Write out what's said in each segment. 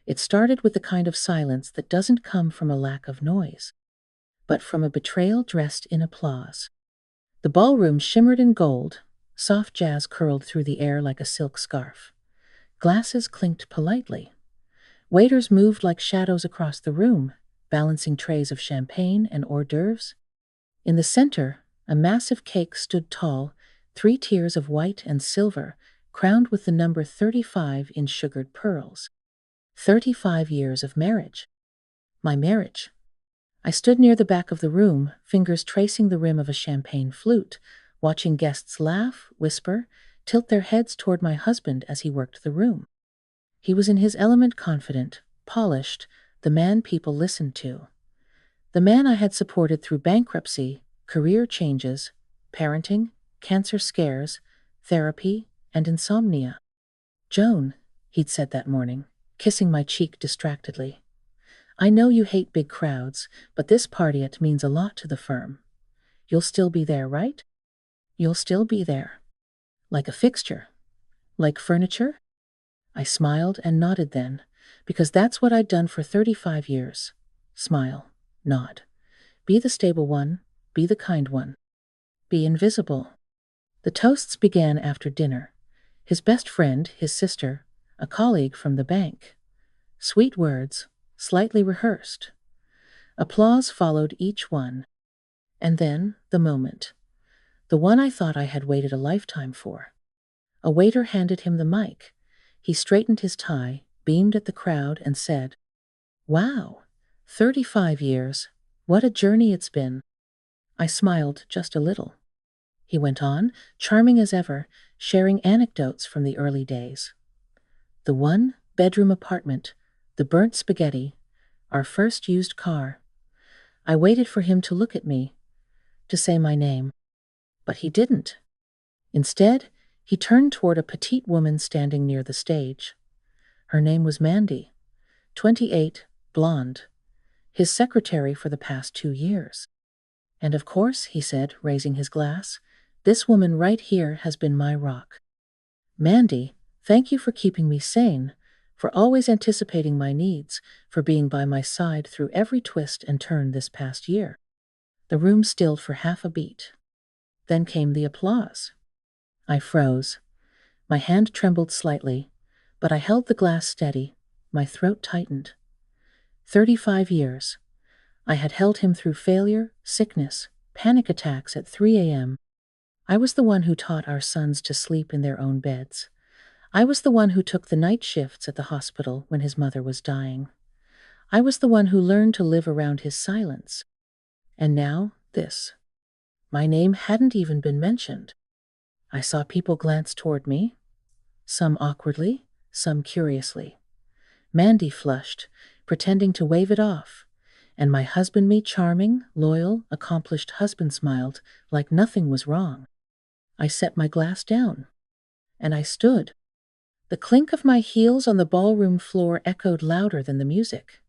It started with the kind of silence that doesn't come from a lack of noise, but from a betrayal dressed in applause. The ballroom shimmered in gold, soft jazz curled through the air like a silk scarf. Glasses clinked politely. Waiters moved like shadows across the room, balancing trays of champagne and hors d'oeuvres. In the center, a massive cake stood tall, 3 tiers of white and silver, crowned with the number 35 in sugared pearls. 35 years of marriage. My marriage. I stood near the back of the room, fingers tracing the rim of a champagne flute, watching guests laugh, whisper, tilt their heads toward my husband as he worked the room. He was in his element, confident, polished, the man people listened to. The man I had supported through bankruptcy, career changes, parenting, cancer scares, therapy, and insomnia. "Joan," he'd said that morning, kissing my cheek distractedly. "I know you hate big crowds, but this party it means a lot to the firm. You'll still be there, right? You'll still be there. Like a fixture. Like furniture?" I smiled and nodded then, because that's what I'd done for 35 years. Smile, nod. Be the stable one, be the kind one. Be invisible. The toasts began after dinner. His best friend, his sister, a colleague from the bank. Sweet words, slightly rehearsed. Applause followed each one. And then, the moment. The one I thought I had waited a lifetime for. A waiter handed him the mic. He straightened his tie, beamed at the crowd, and said, "Wow, 35 years. What a journey it's been." I smiled just a little. He went on, charming as ever, sharing anecdotes from the early days. The one-bedroom apartment, the burnt spaghetti, our first used car. I waited for him to look at me, to say my name. But he didn't. Instead, he turned toward a petite woman standing near the stage. Her name was Mandy, 28, blonde, his secretary for the past 2 years. "And of course," he said, raising his glass, "this woman right here has been my rock. Mandy, thank you for keeping me sane, for always anticipating my needs, for being by my side through every twist and turn this past year." The room stilled for half a beat. Then came the applause. I froze. My hand trembled slightly, but I held the glass steady. My throat tightened. 35 years. I had held him through failure, sickness, panic attacks at 3 a.m. I was the one who taught our sons to sleep in their own beds. I was the one who took the night shifts at the hospital when his mother was dying. I was the one who learned to live around his silence. And now, this. My name hadn't even been mentioned. I saw people glance toward me, some awkwardly, some curiously. Mandy flushed, pretending to wave it off, and my husband, me charming, loyal, accomplished husband, smiled like nothing was wrong. I set my glass down, and I stood. The clink of my heels on the ballroom floor echoed louder than the music.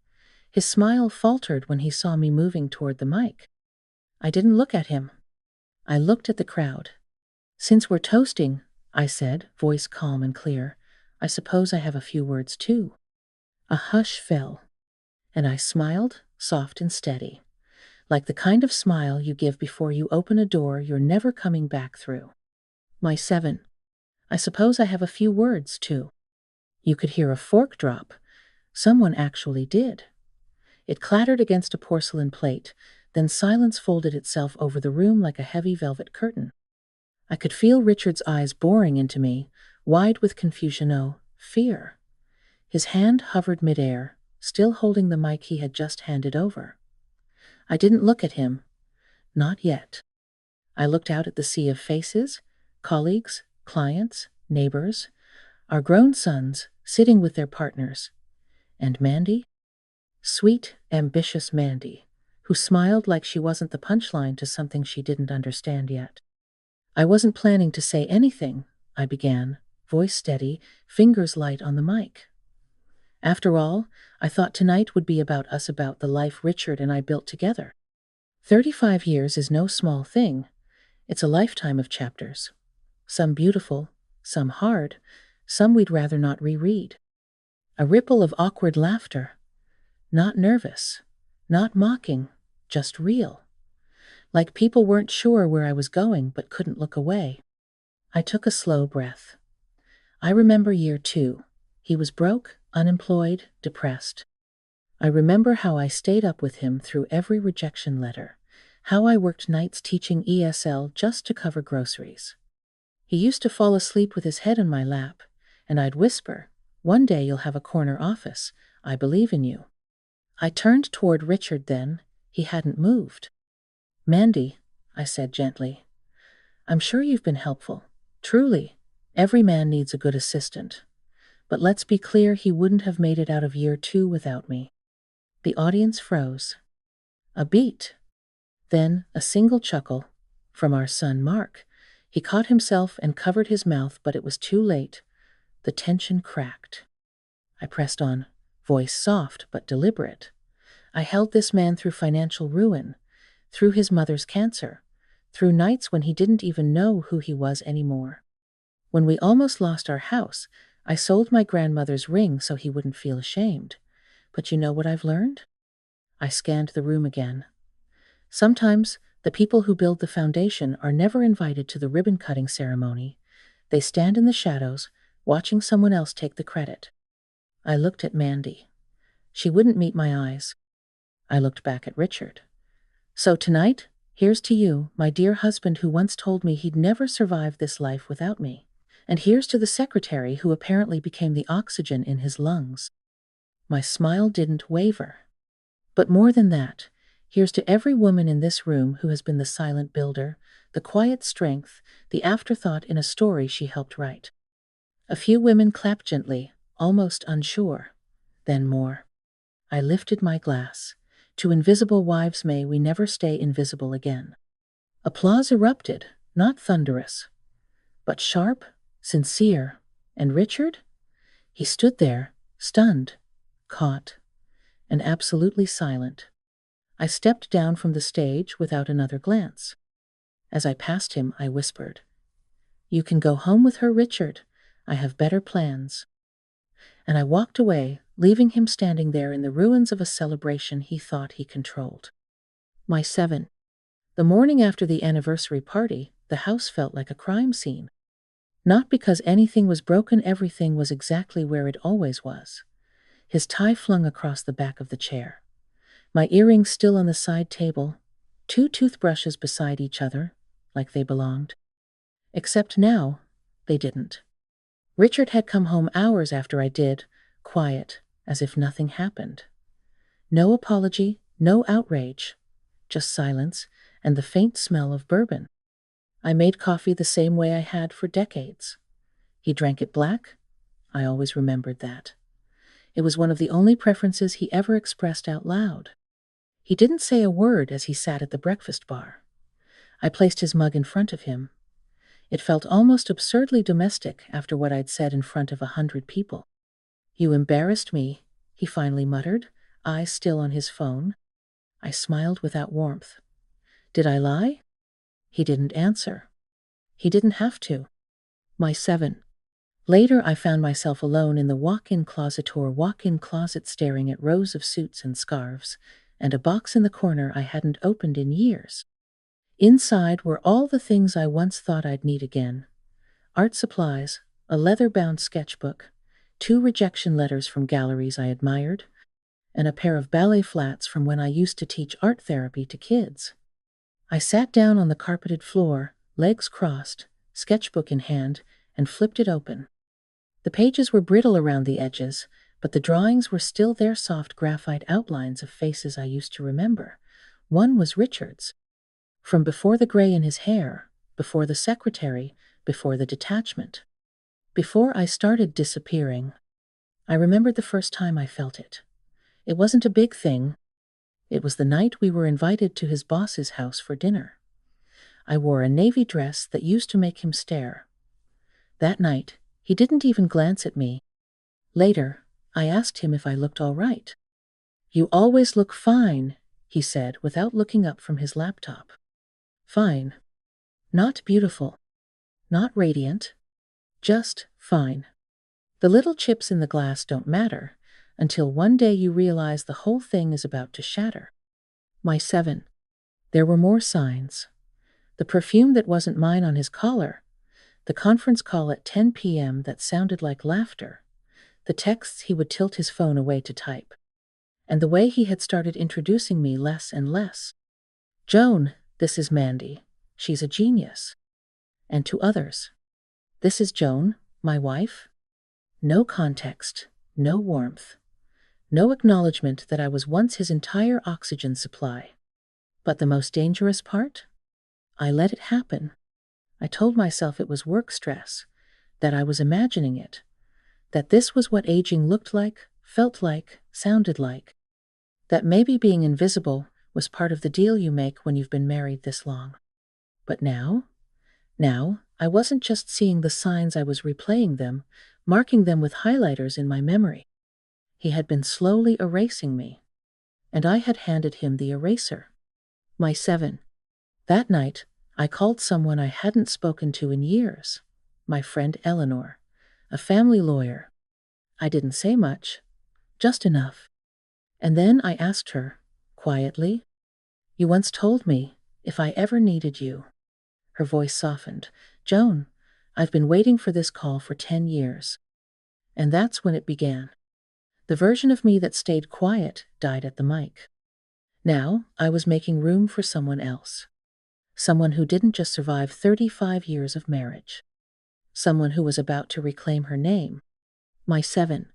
His smile faltered when he saw me moving toward the mic. I didn't look at him. I looked at the crowd. "Since we're toasting," I said, voice calm and clear, "I suppose I have a few words too." A hush fell, and I smiled, soft and steady, like the kind of smile you give before you open a door you're never coming back through. "My 7. I suppose I have a few words too." You could hear a fork drop. Someone actually did. It clattered against a porcelain plate, then silence folded itself over the room like a heavy velvet curtain. I could feel Richard's eyes boring into me, wide with confusion, oh, fear. His hand hovered midair, still holding the mic he had just handed over. I didn't look at him. Not yet. I looked out at the sea of faces, colleagues, clients, neighbors, our grown sons sitting with their partners. And Mandy? Sweet, ambitious Mandy, who smiled like she wasn't the punchline to something she didn't understand yet. "I wasn't planning to say anything," I began, voice steady, fingers light on the mic. "After all, I thought tonight would be about us, about the life Richard and I built together. 35 years is no small thing. It's a lifetime of chapters. Some beautiful, some hard, some we'd rather not reread." A ripple of awkward laughter. Not nervous, not mocking, just real. Like people weren't sure where I was going but couldn't look away. I took a slow breath. I remember year 2. He was broke, unemployed, depressed. I remember how I stayed up with him through every rejection letter, how I worked nights teaching ESL just to cover groceries. He used to fall asleep with his head in my lap, and I'd whisper, "One day you'll have a corner office. I believe in you." I turned toward Richard then. He hadn't moved. "Mandy," I said gently, "I'm sure you've been helpful. Truly, every man needs a good assistant. But let's be clear, he wouldn't have made it out of year 2 without me." The audience froze. A beat. Then a single chuckle. From our son Mark. He caught himself and covered his mouth, but it was too late. The tension cracked. I pressed on, voice soft but deliberate. I held this man through financial ruin, through his mother's cancer, through nights when he didn't even know who he was anymore. When we almost lost our house, I sold my grandmother's ring so he wouldn't feel ashamed. But you know what I've learned? I scanned the room again. Sometimes the people who build the foundation are never invited to the ribbon-cutting ceremony. They stand in the shadows, watching someone else take the credit. I looked at Mandy. She wouldn't meet my eyes. I looked back at Richard. "So tonight, here's to you, my dear husband who once told me he'd never survive this life without me. And here's to the secretary who apparently became the oxygen in his lungs." My smile didn't waver. But more than that, here's to every woman in this room who has been the silent builder, the quiet strength, the afterthought in a story she helped write. A few women clapped gently, almost unsure. Then more. I lifted my glass. "To invisible wives, may we never stay invisible again." Applause erupted, not thunderous, but sharp, sincere. And Richard? He stood there, stunned, caught, and absolutely silent. I stepped down from the stage without another glance. As I passed him, I whispered, "You can go home with her, Richard. I have better plans." And I walked away, leaving him standing there in the ruins of a celebration he thought he controlled. My 7. The morning after the anniversary party, the house felt like a crime scene. Not because anything was broken, everything was exactly where it always was. His tie flung across the back of the chair. My earrings still on the side table. 2 toothbrushes beside each other, like they belonged. Except now, they didn't. Richard had come home hours after I did, quiet, as if nothing happened. No apology, no outrage, just silence and the faint smell of bourbon. I made coffee the same way I had for decades. He drank it black. I always remembered that. It was one of the only preferences he ever expressed out loud. He didn't say a word as he sat at the breakfast bar. I placed his mug in front of him. It felt almost absurdly domestic after what I'd said in front of 100 people. "You embarrassed me," he finally muttered, eyes still on his phone. I smiled without warmth. Did I lie? He didn't answer. He didn't have to. My 7. Later, I found myself alone in the walk-in closet staring at rows of suits and scarves, and a box in the corner I hadn't opened in years. Inside were all the things I once thought I'd need again. Art supplies, a leather-bound sketchbook, 2 rejection letters from galleries I admired, and a pair of ballet flats from when I used to teach art therapy to kids. I sat down on the carpeted floor, legs crossed, sketchbook in hand, and flipped it open. The pages were brittle around the edges, but the drawings were still their soft graphite outlines of faces I used to remember. One was Richard's. From before the gray in his hair, before the secretary, before the detachment. Before I started disappearing. I remembered the first time I felt it. It wasn't a big thing. It was the night we were invited to his boss's house for dinner. I wore a navy dress that used to make him stare. That night, he didn't even glance at me. Later, I asked him if I looked all right. "You always look fine," he said without looking up from his laptop. Fine. Not beautiful. Not radiant. Just fine. The little chips in the glass don't matter until one day you realize the whole thing is about to shatter. My 7. There were more signs. The perfume that wasn't mine on his collar, the conference call at 10 p.m. that sounded like laughter, the texts he would tilt his phone away to type, and the way he had started introducing me less and less. Joan, this is Mandy. She's a genius. And to others, this is Joan, my wife. No context, no warmth, no acknowledgement that I was once his entire oxygen supply. But the most dangerous part? I let it happen. I told myself it was work stress, that I was imagining it, that this was what aging looked like, felt like, sounded like, that maybe being invisible was part of the deal you make when you've been married this long. But now, I wasn't just seeing the signs, I was replaying them, marking them with highlighters in my memory. He had been slowly erasing me, and I had handed him the eraser. My 7. That night, I called someone I hadn't spoken to in years, my friend Eleanor, a family lawyer. I didn't say much, just enough. And then I asked her, quietly, "You once told me if I ever needed you." Her voice softened. "Joan, I've been waiting for this call for 10 years. And that's when it began. The version of me that stayed quiet died at the mic. Now I was making room for someone else. Someone who didn't just survive 35 years of marriage. Someone who was about to reclaim her name. My 7.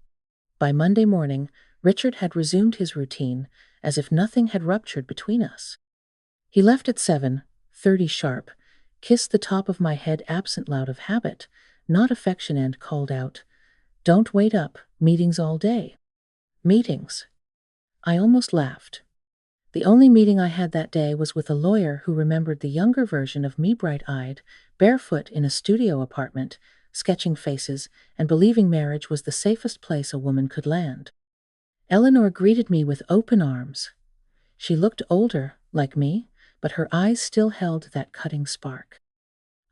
By Monday morning, Richard had resumed his routine as if nothing had ruptured between us. He left at 7:30 sharp, kissed the top of my head absent loud of habit, not affection, and called out, "Don't wait up, meetings all day." Meetings. I almost laughed. The only meeting I had that day was with a lawyer who remembered the younger version of me, bright-eyed, barefoot in a studio apartment, sketching faces and believing marriage was the safest place a woman could land. Eleanor greeted me with open arms. She looked older, like me, but her eyes still held that cutting spark.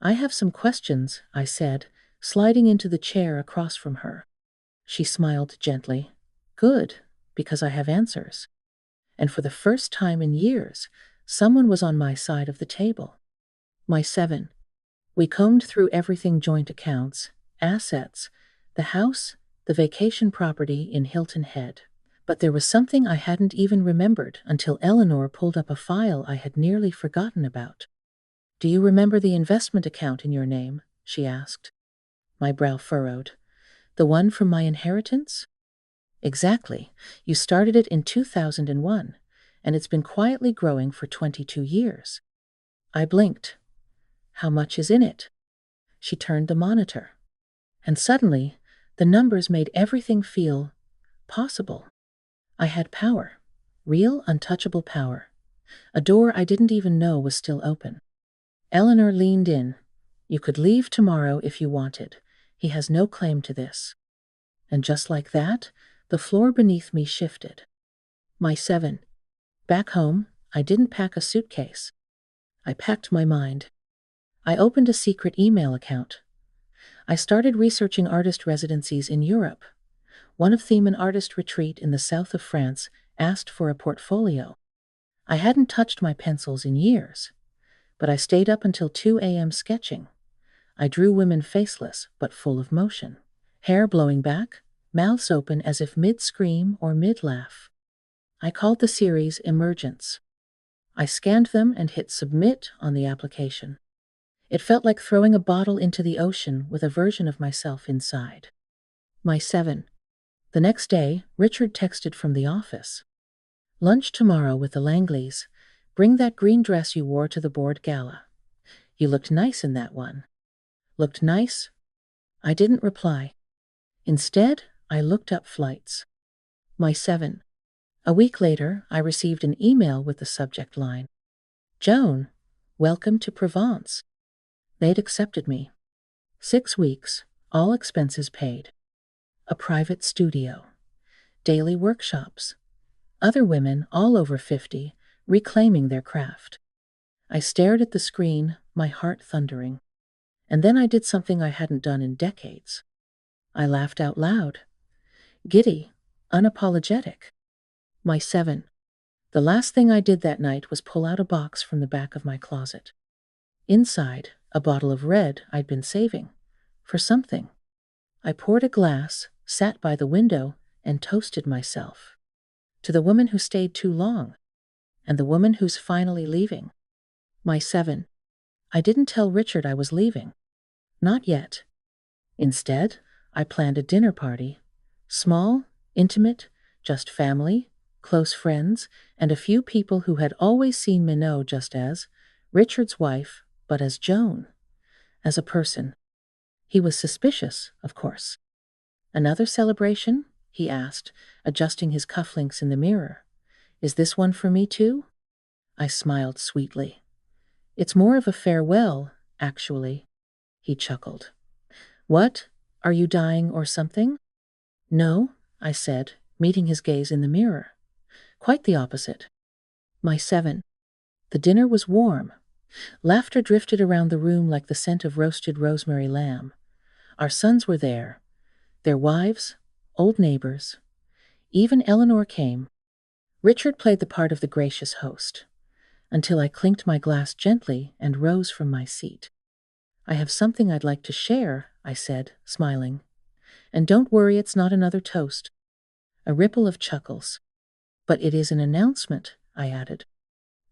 "I have some questions," I said, sliding into the chair across from her. She smiled gently. "Good, because I have answers." And for the first time in years, someone was on my side of the table. My 7. We combed through everything: joint accounts, assets, the house, the vacation property in Hilton Head. But there was something I hadn't even remembered until Eleanor pulled up a file I had nearly forgotten about. "Do you remember the investment account in your name?" she asked. My brow furrowed. "The one from my inheritance?" "Exactly. You started it in 2001, and it's been quietly growing for 22 years. I blinked. "How much is in it?" She turned the monitor. And suddenly, the numbers made everything feel possible. I had power. Real, untouchable power. A door I didn't even know was still open. Eleanor leaned in. "You could leave tomorrow if you wanted. He has no claim to this." And just like that, the floor beneath me shifted. My 7. Back home, I didn't pack a suitcase. I packed my mind. I opened a secret email account. I started researching artist residencies in Europe. One of them, an artist retreat in the south of France, asked for a portfolio. I hadn't touched my pencils in years, but I stayed up until 2 a.m. sketching. I drew women faceless but full of motion, hair blowing back, mouths open as if mid-scream or mid-laugh. I called the series Emergence. I scanned them and hit submit on the application. It felt like throwing a bottle into the ocean with a version of myself inside. My 7. The next day, Richard texted from the office. "Lunch tomorrow with the Langleys. Bring that green dress you wore to the board gala. You looked nice in that one." Looked nice? I didn't reply. Instead, I looked up flights. My 7. A week later, I received an email with the subject line, "Joan, welcome to Provence." They'd accepted me. 6 weeks, all expenses paid. A private studio. Daily workshops. Other women, all over 50, reclaiming their craft. I stared at the screen, my heart thundering. And then I did something I hadn't done in decades. I laughed out loud, giddy, unapologetic. My 7. The last thing I did that night was pull out a box from the back of my closet. Inside, a bottle of red I'd been saving. For something. I poured a glass, sat by the window, and toasted myself. To the woman who stayed too long, and the woman who's finally leaving. My 7. I didn't tell Richard I was leaving. Not yet. Instead, I planned a dinner party. Small, intimate, just family, close friends, and a few people who had always seen Minot just as Richard's wife, but as Joan. As a person. He was suspicious, of course. Another celebration? He asked, adjusting his cufflinks in the mirror. Is this one for me too? I smiled sweetly. It's more of a farewell, actually. He chuckled. What? Are you dying or something? No, I said, meeting his gaze in the mirror. Quite the opposite. My 7. The dinner was warm. Laughter drifted around the room like the scent of roasted rosemary lamb. Our sons were there. Their wives, old neighbors. Even Eleanor came. Richard played the part of the gracious host. Until I clinked my glass gently and rose from my seat. I have something I'd like to share, I said, smiling. And don't worry, it's not another toast. A ripple of chuckles. But it is an announcement, I added.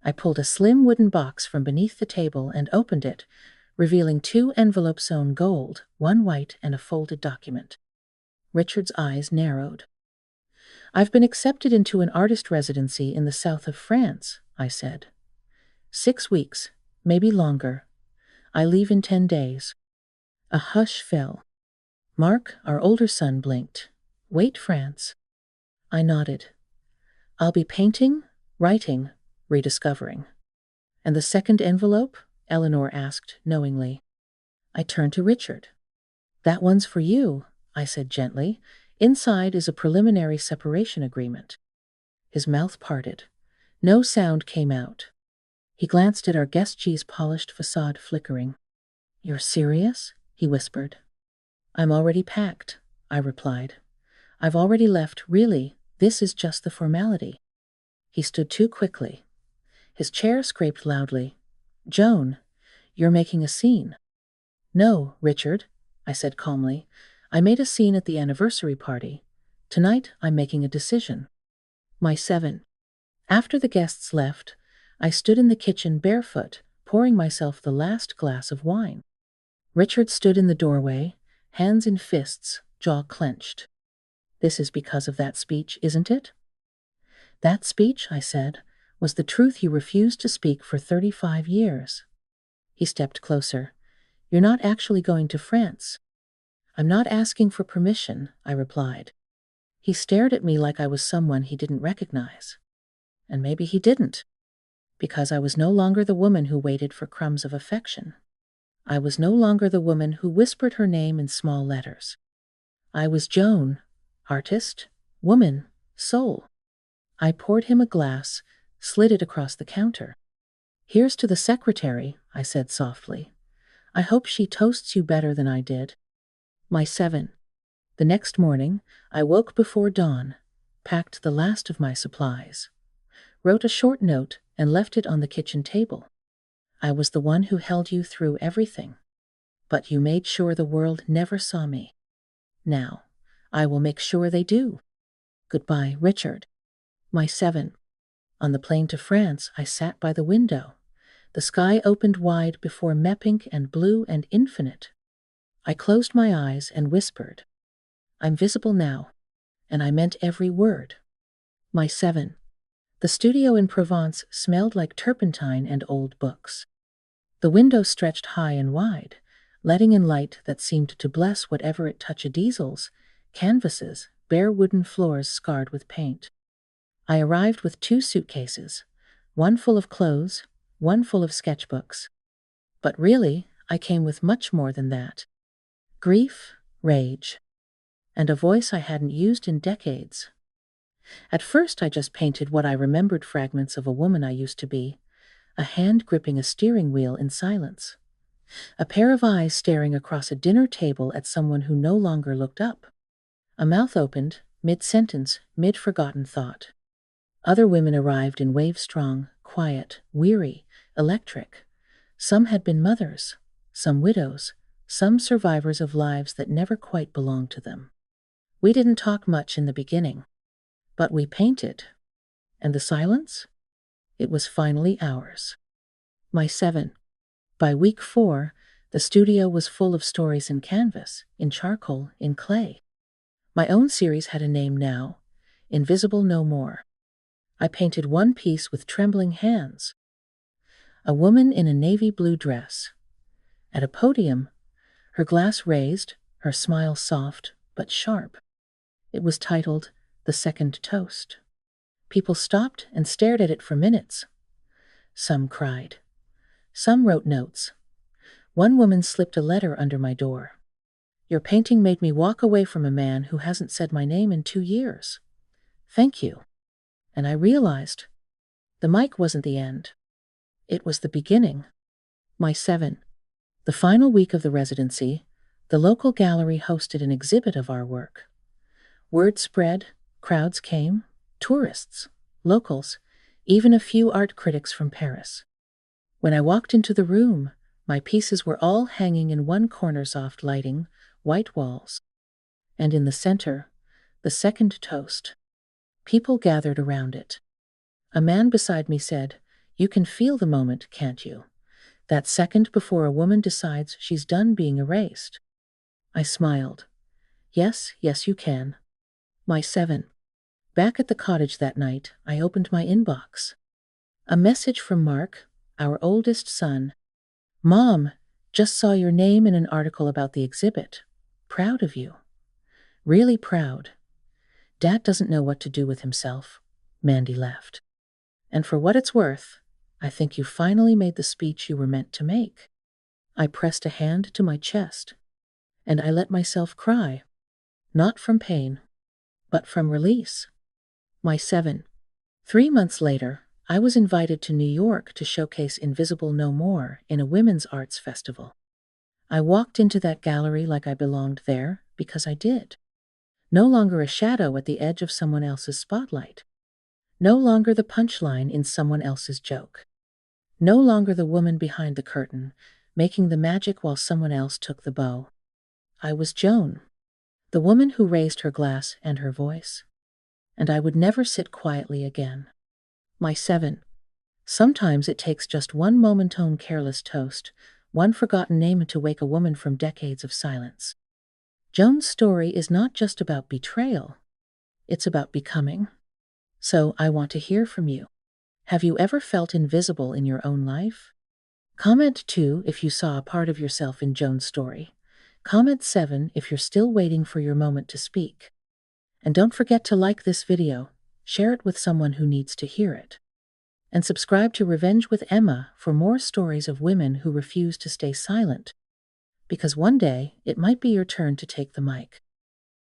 I pulled a slim wooden box from beneath the table and opened it, revealing 2 envelopes sewn gold, one white and a folded document. Richard's eyes narrowed. I've been accepted into an artist residency in the south of France, I said. 6 weeks, maybe longer. I leave in 10 days. A hush fell. Mark, our older son, blinked. Wait, France. I nodded. I'll be painting, writing, rediscovering. And the second envelope? Eleanor asked knowingly. I turned to Richard. That one's for you, I said gently. Inside is a preliminary separation agreement. His mouth parted. No sound came out. He glanced at our guest-cheese polished facade flickering. You're serious? He whispered. I'm already packed, I replied. I've already left, really. This is just the formality. He stood too quickly. His chair scraped loudly. Joan, you're making a scene. No, Richard, I said calmly. I made a scene at the anniversary party. Tonight I'm making a decision. My 7. After the guests left, I stood in the kitchen barefoot, pouring myself the last glass of wine. Richard stood in the doorway, hands in fists, jaw clenched. This is because of that speech, isn't it? That speech, I said, was the truth you refused to speak for 35 years. He stepped closer. You're not actually going to France. I'm not asking for permission, I replied. He stared at me like I was someone he didn't recognize. And maybe he didn't. Because I was no longer the woman who waited for crumbs of affection. I was no longer the woman who whispered her name in small letters. I was Joan, artist, woman, soul. I poured him a glass, slid it across the counter. Here's to the secretary, I said softly. I hope she toasts you better than I did. My 7. The next morning, I woke before dawn, packed the last of my supplies, wrote a short note and left it on the kitchen table. I was the one who held you through everything. But you made sure the world never saw me. Now, I will make sure they do. Goodbye, Richard. My 7. On the plane to France, I sat by the window. The sky opened wide before me pink and blue and infinite. I closed my eyes and whispered. I'm visible now. And I meant every word. My 7. The studio in Provence smelled like turpentine and old books. The window stretched high and wide, letting in light that seemed to bless whatever it touched: easels, canvases, bare wooden floors scarred with paint. I arrived with 2 suitcases, one full of clothes, one full of sketchbooks. But really, I came with much more than that. Grief, rage, and a voice I hadn't used in decades. At first I just painted what I remembered, fragments of a woman I used to be, a hand gripping a steering wheel in silence. A pair of eyes staring across a dinner table at someone who no longer looked up. A mouth opened, mid-sentence, mid-forgotten thought. Other women arrived in wave-strong, quiet, weary, electric. Some had been mothers, some widows, some survivors of lives that never quite belonged to them. We didn't talk much in the beginning, but we painted. And the silence? It was finally ours. My 7. By week 4, the studio was full of stories in canvas, in charcoal, in clay. My own series had a name now, Invisible No More. I painted one piece with trembling hands. A woman in a navy blue dress. At a podium, her glass raised, her smile soft but sharp. It was titled The Second Toast. People stopped and stared at it for minutes. Some cried. Some wrote notes. One woman slipped a letter under my door. Your painting made me walk away from a man who hasn't said my name in 2 years. Thank you. And I realized the mic wasn't the end. It was the beginning. My 7. The final week of the residency, the local gallery hosted an exhibit of our work. Word spread, crowds came, tourists, locals, even a few art critics from Paris. When I walked into the room, my pieces were all hanging in one corner, soft lighting, white walls. And in the center, the second toast. People gathered around it. A man beside me said, "You can feel the moment, can't you? That second before a woman decides she's done being erased." I smiled. Yes, you can. My 7. Back at the cottage that night, I opened my inbox. A message from Mark, our oldest son. "Mom, just saw your name in an article about the exhibit. Proud of you. Really proud. Dad doesn't know what to do with himself." Mandy laughed. "And for what it's worth, I think you finally made the speech you were meant to make." I pressed a hand to my chest, and I let myself cry. Not from pain, but from release. My 7. 3 months later, I was invited to New York to showcase Invisible No More in a women's arts festival. I walked into that gallery like I belonged there because I did. No longer a shadow at the edge of someone else's spotlight. No longer the punchline in someone else's joke. No longer the woman behind the curtain, making the magic while someone else took the bow. I was Joan, the woman who raised her glass and her voice. And I would never sit quietly again. My 7. Sometimes it takes just one momentone careless toast, one forgotten name to wake a woman from decades of silence. Joan's story is not just about betrayal. It's about becoming. So I want to hear from you. Have you ever felt invisible in your own life? Comment 2 if you saw a part of yourself in Joan's story. Comment 7 if you're still waiting for your moment to speak. And don't forget to like this video, share it with someone who needs to hear it. And subscribe to Revenge with Emma for more stories of women who refuse to stay silent. Because one day, it might be your turn to take the mic.